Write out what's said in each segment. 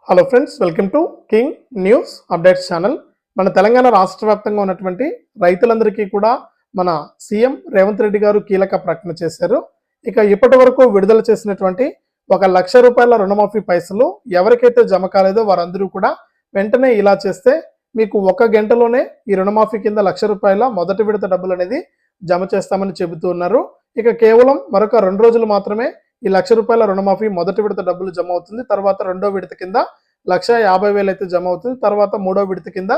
Hello friends, welcome to king news updates channel. మన తెలంగాణ రాష్ట్ర వ్యాప్తంగా ఉన్నటువంటి రైతులందరికీ కూడా మన సీఎం రేవంత్ రెడ్డి గారు కీలక ప్రకటన చేశారు. ఇక ఇప్పటి వరకు విడుదల చేసినటువంటి 1,00,000 రూపాయల రుణమాఫీ పైసలు ఎవరికైతే జమ కాలేదో వారందరూ కూడా వెంటనే ఇలా చేస్తే మీకు 1 గంటలోనే ఈ రుణమాఫీ కింద 1,00,000 రూపాయల మొదటి విడత డబ్బులు అనేది జమ చేస్తామని చెబుతూ ఉన్నారు. ఇక కేవలం మరొక 2 రోజులు మాత్రమే ఈ 1,00,000 రూపాయల రుణమాఫీ మొదటి విడత డబ్బులు జమ అవుతుంది. తర్వాత రెండో విడత కింద 1,50,000 అయితే జమ అవుతుంది. తర్వాత మూడో విడత కింద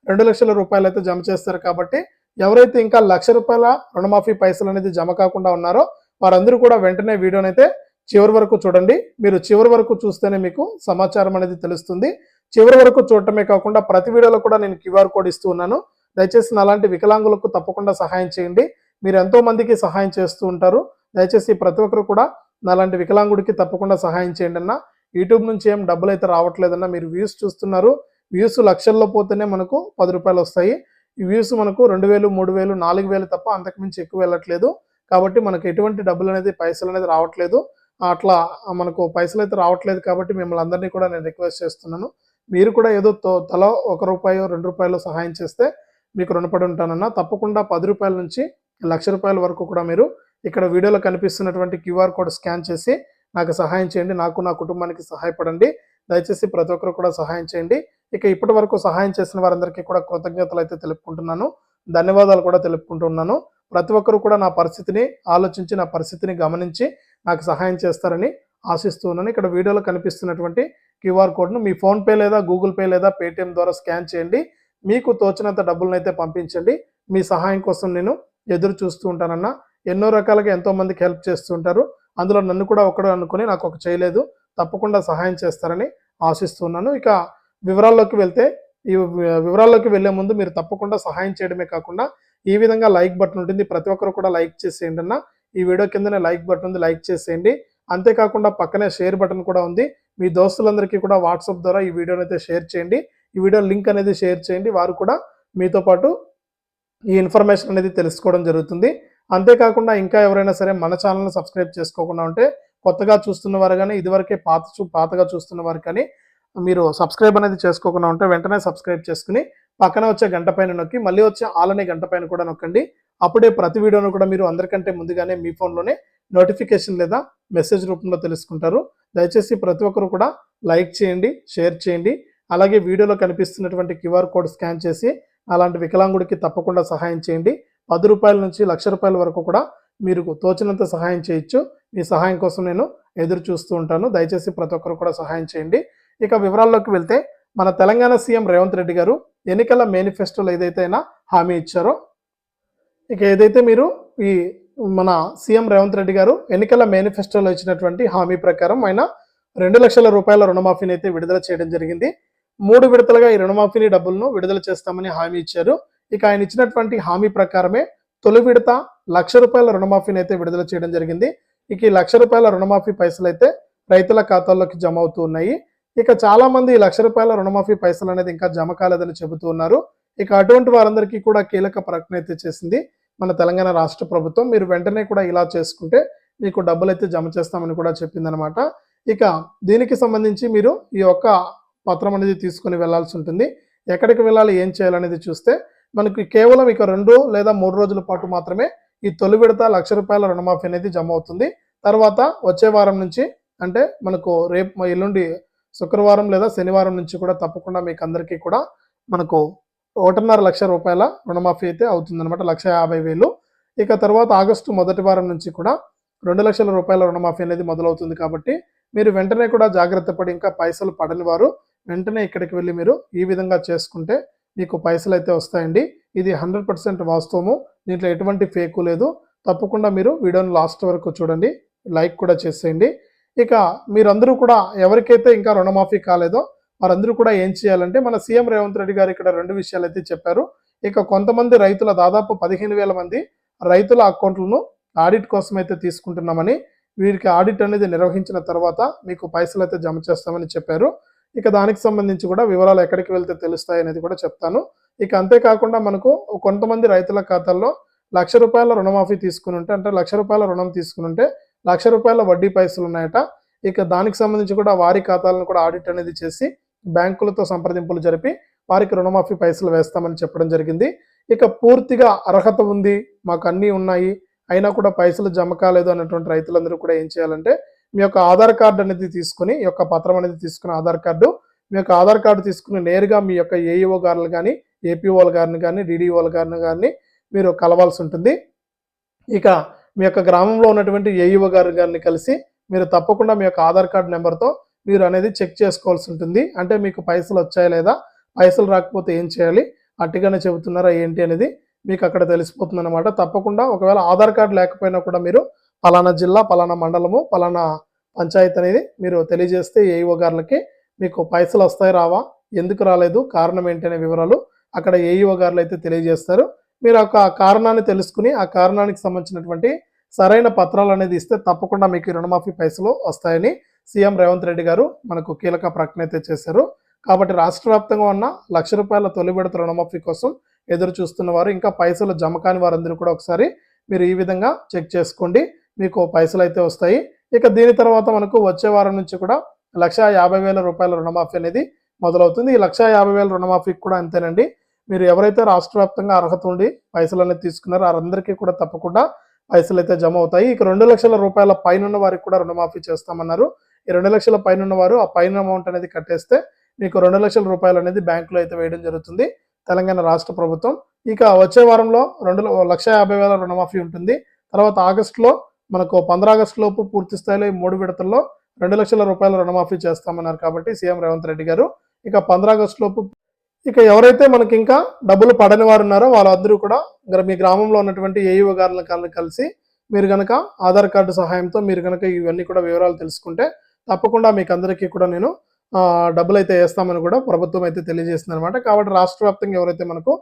2,00,000 రూపాయలు అయితే జమ చేస్తారు. కాబట్టి ఎవరైతే ఇంకా 1,00,000 రూపాయల రుణమాఫీ పైసలు అనేది జమ కాకుండా ఉన్నారో వారందరూ కూడా వెంటనే వీడియోనైతే చివరి వరకు చూడండి. మీరు చివరి వరకు చూస్తేనే మీకు సమాచారం అనేది తెలుస్తుంది. చివరి వరకు చూడటమే కాకుండా ప్రతి వీడియోలో కూడా నేను క్యూఆర్ కోడ్ ఇస్తూ ఉన్నాను. దయచేసి నాలాంటి వికలాంగులకు తప్పకుండా సహాయం చేయండి. మీరు ఎంతో మందికి సహాయం చేస్తూ ఉంటారు. దయచేసి ప్రతి ఒక్కరు కూడా నాలాంటి వికలాంగుడికి తప్పకుండా సహాయం చేయండి అన్న. యూట్యూబ్ నుంచి ఏం డబ్బులు అయితే రావట్లేదన్నా. మీరు వ్యూస్ చూస్తున్నారు. వ్యూస్ లక్షల్లో పోతేనే మనకు 10 రూపాయలు వస్తాయి. ఈ వ్యూస్ మనకు 2,000, 3,000, 4,000 తప్ప అంతకుమించి ఎక్కువ వెళ్ళట్లేదు. కాబట్టి మనకు ఎటువంటి డబ్బులు అనేది పైసలు అనేది రావట్లేదు. అట్లా మనకు పైసలు అయితే రావట్లేదు. కాబట్టి మిమ్మల్ని అందరినీ కూడా నేను రిక్వెస్ట్ చేస్తున్నాను. మీరు కూడా ఏదో తలో ₹1, ₹2 సహాయం చేస్తే మీకు రుణపడి ఉంటానన్నా. తప్పకుండా 10 రూపాయల నుంచి 1,00,000 రూపాయల వరకు కూడా మీరు ఇక్కడ వీడియోలో కనిపిస్తున్నటువంటి క్యూఆర్ కోడ్ స్కాన్ చేసి నాకు సహాయం చేయండి. నాకు నా కుటుంబానికి సహాయపడండి. దయచేసి ప్రతి ఒక్కరు కూడా సహాయం చేయండి. ఇక ఇప్పటి వరకు సహాయం చేసిన వారందరికీ కూడా కృతజ్ఞతలు అయితే తెలుపుకుంటున్నాను. ధన్యవాదాలు కూడా తెలుపుకుంటున్నాను. ప్రతి ఒక్కరు కూడా నా పరిస్థితిని ఆలోచించి నా పరిస్థితిని గమనించి నాకు సహాయం చేస్తారని ఆశిస్తూ ఉన్నాను. ఇక్కడ వీడియోలో కనిపిస్తున్నటువంటి క్యూఆర్ కోడ్ను మీ ఫోన్పే లేదా గూగుల్ పే లేదా పేటిఎం ద్వారా స్కాన్ చేయండి. మీకు తోచినంత డబ్బులను అయితే పంపించండి. మీ సహాయం కోసం నేను ఎదురు చూస్తూ ఉంటానన్నా. ఎన్నో రకాలుగా ఎంతో మందికి హెల్ప్ చేస్తూ ఉంటారు. అందులో నన్ను కూడా ఒకడు అనుకుని నాకు ఒక చేయలేదు. తప్పకుండా సహాయం చేస్తారని ఆశిస్తున్నాను. ఇక వివరాల్లోకి వెళ్తే ఈ వివరాల్లోకి వెళ్లే ముందు మీరు తప్పకుండా సహాయం చేయడమే కాకుండా ఈ విధంగా లైక్ బటన్ ఉంటుంది. ప్రతి ఒక్కరు కూడా లైక్ చేసేయండి అన్న. ఈ వీడియో కిందనే లైక్ బటన్ ఉంది, లైక్ చేసేయండి. అంతేకాకుండా పక్కనే షేర్ బటన్ కూడా ఉంది. మీ దోస్తులందరికీ కూడా వాట్సాప్ ద్వారా ఈ వీడియోని అయితే షేర్ చేయండి. ఈ వీడియో లింక్ అనేది షేర్ చేయండి. వారు కూడా మీతో పాటు ఈ ఇన్ఫర్మేషన్ అనేది తెలుసుకోవడం జరుగుతుంది. అంతేకాకుండా ఇంకా ఎవరైనా సరే మన ఛానల్ని సబ్స్క్రైబ్ చేసుకోకుండా ఉంటే కొత్తగా చూస్తున్న వారు కానీ ఇదివరకే పాతగా చూస్తున్న వారు కానీ మీరు సబ్స్క్రైబ్ అనేది చేసుకోకుండా ఉంటే వెంటనే సబ్స్క్రైబ్ చేసుకుని పక్కన వచ్చే గంట పైన నొక్కి మళ్ళీ వచ్చే ఆల్ అనే గంట పైన కూడా నొక్కండి. అప్పుడే ప్రతి వీడియోను కూడా మీరు అందరికంటే ముందుగానే మీ ఫోన్లోనే నోటిఫికేషన్ లేదా మెసేజ్ రూపంలో తెలుసుకుంటారు. దయచేసి ప్రతి ఒక్కరు కూడా లైక్ చేయండి, షేర్ చేయండి. అలాగే వీడియోలో కనిపిస్తున్నటువంటి క్యూఆర్ కోడ్ స్కాన్ చేసి అలాంటి వికలాంగుడికి తప్పకుండా సహాయం చేయండి. 10 రూపాయల నుంచి 1,00,000 రూపాయల వరకు కూడా మీరు తోచినంత సహాయం చేయొచ్చు. మీ సహాయం కోసం నేను ఎదురు చూస్తూ ఉంటాను. దయచేసి ప్రతి ఒక్కరు కూడా సహాయం చేయండి. ఇక వివరాల్లోకి వెళ్తే మన తెలంగాణ సీఎం రేవంత్ రెడ్డి గారు ఎన్నికల మేనిఫెస్టోలో ఏదైతే హామీ ఇచ్చారో, ఇక ఏదైతే మీరు ఈ మన సీఎం రేవంత్ రెడ్డి గారు ఎన్నికల మేనిఫెస్టోలో ఇచ్చినటువంటి హామీ ప్రకారం ఆయన 2,00,000 రూపాయల రుణమాఫీని అయితే విడుదల చేయడం జరిగింది. 3 విడతలుగా ఈ రుణమాఫీని డబ్బులను విడుదల చేస్తామని హామీ ఇచ్చారు. ఇక ఆయన ఇచ్చినటువంటి హామీ ప్రకారమే తొలి విడత 1,00,000 రూపాయల రుణమాఫీని అయితే విడుదల చేయడం జరిగింది. ఇక ఈ 1,00,000 రూపాయల రుణమాఫీ పైసలు అయితే రైతుల ఖాతాల్లోకి జమ అవుతూ ఉన్నాయి. ఇక చాలా మంది ఈ 1,00,000 రూపాయల రుణమాఫీ పైసలు అనేది ఇంకా జమ కాలేదని చెబుతూ ఉన్నారు. ఇక అటువంటి వారందరికీ కూడా కీలక ప్రకటన అయితే చేసింది మన తెలంగాణ రాష్ట్ర ప్రభుత్వం. మీరు వెంటనే కూడా ఇలా చేసుకుంటే మీకు డబ్బులు అయితే జమ చేస్తామని కూడా చెప్పిందనమాట. ఇక దీనికి సంబంధించి మీరు ఈ యొక్క పత్రం అనేది తీసుకుని వెళ్లాల్సి ఉంటుంది. ఎక్కడికి వెళ్ళాలి, ఏం చేయాలనేది చూస్తే మనకి కేవలం ఇక 2 లేదా 3 రోజుల పాటు మాత్రమే ఈ తొలి విడత 1,00,000 రూపాయల రుణమాఫీ అనేది జమ అవుతుంది. తర్వాత వచ్చే వారం నుంచి అంటే మనకు రేపు ఎల్లుండి శుక్రవారం లేదా శనివారం నుంచి కూడా తప్పకుండా మీకు అందరికీ కూడా మనకు 1,50,000 లక్షల రూపాయల రుణమాఫీ అయితే అవుతుందన్నమాట. 1,50,000. ఇక తర్వాత ఆగస్టు మొదటి వారం నుంచి కూడా 2,00,000 రూపాయల రుణమాఫీ అనేది మొదలవుతుంది. కాబట్టి మీరు వెంటనే కూడా జాగ్రత్త పడి ఇంకా పైసలు పడని వారు వెంటనే ఇక్కడికి వెళ్ళి మీరు ఈ విధంగా చేసుకుంటే మీకు పైసలు అయితే వస్తాయండి. ఇది 100% వాస్తవము. దీంట్లో ఎటువంటి ఫేకు లేదు. తప్పకుండా మీరు వీడియోని లాస్ట్ వరకు చూడండి, లైక్ కూడా చేసేయండి. ఇక మీరందరూ కూడా ఎవరికైతే ఇంకా రుణమాఫీ కాలేదో వారందరూ కూడా ఏం చేయాలంటే మన సీఎం రేవంత్ రెడ్డి గారు ఇక్కడ 2 విషయాలు అయితే చెప్పారు. ఇక కొంతమంది రైతుల దాదాపు 15,000 మంది రైతుల అకౌంట్లను ఆడిట్ కోసం అయితే తీసుకుంటున్నామని, వీరికి ఆడిట్ అనేది నిర్వహించిన తర్వాత మీకు పైసలు అయితే జమ చేస్తామని చెప్పారు. ఇక దానికి సంబంధించి కూడా వివరాలు ఎక్కడికి వెళ్తే తెలుస్తాయి అనేది కూడా చెప్తాను. ఇక అంతేకాకుండా మనకు కొంతమంది రైతుల ఖాతాల్లో 1,00,000 రూపాయల రుణమాఫీ తీసుకుని ఉంటే, అంటే 1,00,000 రూపాయల రుణం తీసుకుని ఉంటే 1,00,000 రూపాయల వడ్డీ పైసలు ఉన్నాయట. ఇక దానికి సంబంధించి కూడా వారి ఖాతాలను కూడా ఆడిట్ అనేది చేసి బ్యాంకులతో సంప్రదింపులు జరిపి వారికి రుణమాఫీ పైసలు వేస్తామని చెప్పడం జరిగింది. ఇక పూర్తిగా అర్హత ఉంది, మాకు అన్నీ ఉన్నాయి, అయినా కూడా పైసలు జమ కాలేదు అన్నటువంటి రైతులందరూ కూడా ఏం చేయాలంటే మీ యొక్క ఆధార్ కార్డు అనేది తీసుకుని, ఈ యొక్క పత్రం అనేది తీసుకుని ఆధార్ కార్డు, మీ యొక్క ఆధార్ కార్డు తీసుకుని నేరుగా మీ యొక్క ఏఈఓ గారులు కానీ, ఏపీఓల గారిని కానీ, డిడిఓల గారిని కానీ మీరు కలవాల్సి ఉంటుంది. ఇక మీ యొక్క గ్రామంలో ఉన్నటువంటి ఏఈఓ గారిని కలిసి మీరు తప్పకుండా మీ యొక్క ఆధార్ కార్డు నెంబర్తో మీరు అనేది చెక్ చేసుకోవాల్సి ఉంటుంది. అంటే మీకు పైసలు వచ్చాయా లేదా, పైసలు రాకపోతే ఏం చేయాలి, అట్టిగానే చెబుతున్నారా ఏంటి అనేది మీకు అక్కడ తెలిసిపోతుంది అనమాట. తప్పకుండా ఒకవేళ ఆధార్ కార్డు లేకపోయినా కూడా మీరు పలానా జిల్లా, పలానా మండలము, పలానా పంచాయతీ అనేది మీరు తెలియజేస్తే ఏఈఓ గారులకి మీకు పైసలు వస్తాయి రావా, ఎందుకు రాలేదు, కారణం ఏంటి అనే వివరాలు అక్కడ ఏఈఓ గారులు అయితే తెలియజేస్తారు. మీరు ఒక కారణాన్ని తెలుసుకుని ఆ కారణానికి సంబంధించినటువంటి సరైన పత్రాలు అనేది ఇస్తే తప్పకుండా మీకు రుణమాఫీ పైసలు వస్తాయని సీఎం రేవంత్ రెడ్డి గారు మనకు కీలక ప్రకటన అయితే చేశారు. కాబట్టి రాష్ట్ర వ్యాప్తంగా ఉన్న ₹1,00,000 తొలి విడత రుణమాఫీ కోసం ఎదురు చూస్తున్న వారు, ఇంకా పైసలు జమ కాని వారందరూ కూడా ఒకసారి మీరు ఈ విధంగా చెక్ చేసుకోండి, మీకు పైసలు అయితే వస్తాయి. ఇక దీని తర్వాత మనకు వచ్చే వారం నుంచి కూడా ₹1,50,000 రుణమాఫీ అనేది మొదలవుతుంది. ఈ ₹1,50,000 రుణమాఫీకి కూడా అంతేనండి. మీరు ఎవరైతే రాష్ట్ర వ్యాప్తంగా అర్హత ఉండి పైసలు అనేది తీసుకున్నారో వారందరికీ కూడా తప్పకుండా పైసలు అయితే జమ అవుతాయి. ఇక ₹2,00,000 పైన ఉన్న వారికి కూడా రుణమాఫీ చేస్తామన్నారు. ఈ 2 లక్షల పైన ఉన్నవారు ఆ పైన అమౌంట్ అనేది కట్టేస్తే మీకు ₹2,00,000 అనేది బ్యాంకులో అయితే వేయడం జరుగుతుంది తెలంగాణ రాష్ట్ర ప్రభుత్వం. ఇక వచ్చే వారంలో 1,50,000 రుణమాఫీ ఉంటుంది. తర్వాత ఆగస్టులో మనకు 15 ఆగస్టు లోపు పూర్తి స్థాయిలో ఈ 3 విడతల్లో ₹2,00,000 రుణమాఫీ చేస్తామన్నారు కాబట్టి సీఎం రేవంత్ రెడ్డి గారు. ఇక 15 ఆగస్టు లోపు ఇక ఎవరైతే మనకి ఇంకా డబ్బులు పడని వారు ఉన్నారో వాళ్ళందరూ కూడా మీ గ్రామంలో ఉన్నటువంటి ఏఈఓ గారులను కలిసి మీరు కనుక ఆధార్ కార్డు సహాయంతో మీరు కనుక ఇవన్నీ కూడా వివరాలు తెలుసుకుంటే తప్పకుండా మీకు అందరికీ కూడా నేను డబ్బులు అయితే వేస్తామని కూడా ప్రభుత్వం అయితే తెలియజేస్తుంది అనమాట. కాబట్టి రాష్ట్ర వ్యాప్తంగా ఎవరైతే మనకు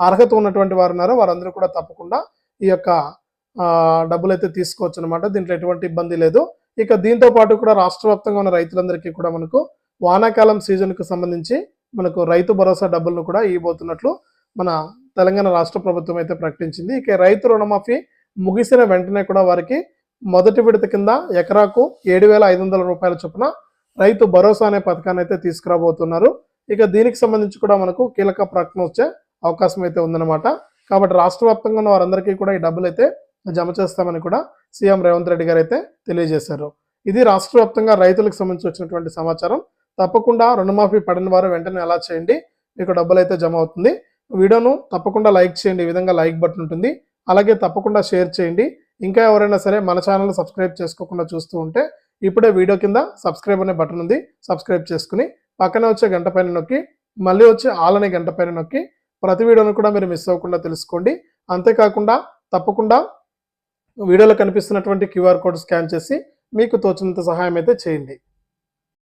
అర్హత ఉన్నటువంటి వారు ఉన్నారో వారందరూ కూడా తప్పకుండా ఈ యొక్క డబ్బులు అయితే తీసుకోవచ్చు అనమాట. దీంట్లో ఎటువంటి ఇబ్బంది లేదు. ఇక దీంతో పాటు కూడా రాష్ట్ర వ్యాప్తంగా ఉన్న రైతులందరికీ కూడా మనకు వానాకాలం సీజన్కు సంబంధించి మనకు రైతు భరోసా డబ్బులను కూడా ఇవ్వబోతున్నట్లు మన తెలంగాణ రాష్ట్ర ప్రభుత్వం అయితే ప్రకటించింది. ఇక రైతు రుణమాఫీ ముగిసిన వెంటనే కూడా వారికి మొదటి విడత కింద ఎకరాకు ₹7,500 చొప్పున రైతు భరోసా అనే పథకాన్ని అయితే తీసుకురాబోతున్నారు. ఇక దీనికి సంబంధించి కూడా మనకు కీలక ప్రకటన వచ్చే అవకాశం అయితే ఉందన్నమాట. కాబట్టి రాష్ట్ర వ్యాప్తంగా ఉన్న వారందరికీ కూడా ఈ డబ్బులు అయితే జమ చేస్తామని కూడా సీఎం రేవంత్ రెడ్డి గారు అయితే తెలియజేశారు. ఇది రాష్ట్ర వ్యాప్తంగా రైతులకు సంబంధించి వచ్చినటువంటి సమాచారం. తప్పకుండా రుణమాఫీ పడిన వారు వెంటనే అలా చేయండి, మీకు డబ్బులు అయితే జమ అవుతుంది. వీడియోను తప్పకుండా లైక్ చేయండి, ఈ విధంగా లైక్ బటన్ ఉంటుంది, అలాగే తప్పకుండా షేర్ చేయండి. ఇంకా ఎవరైనా సరే మన ఛానల్ సబ్స్క్రైబ్ చేసుకోకుండా చూస్తూ ఉంటే ఇప్పుడే వీడియో కింద సబ్స్క్రైబ్ అనే బటన్ ఉంది, సబ్స్క్రైబ్ చేసుకుని పక్కన వచ్చే గంట పైన నొక్కి మళ్ళీ వచ్చే ఆల్ అనే గంట పైన నొక్కి ప్రతి వీడియోను కూడా మీరు మిస్ అవ్వకుండా తెలుసుకోండి. అంతేకాకుండా తప్పకుండా వీడియోలో కనిపిస్తున్నటువంటి QR కోడ్ స్కాన్ చేసి మీకు తోచినంత సహాయం అయితే చేయండి.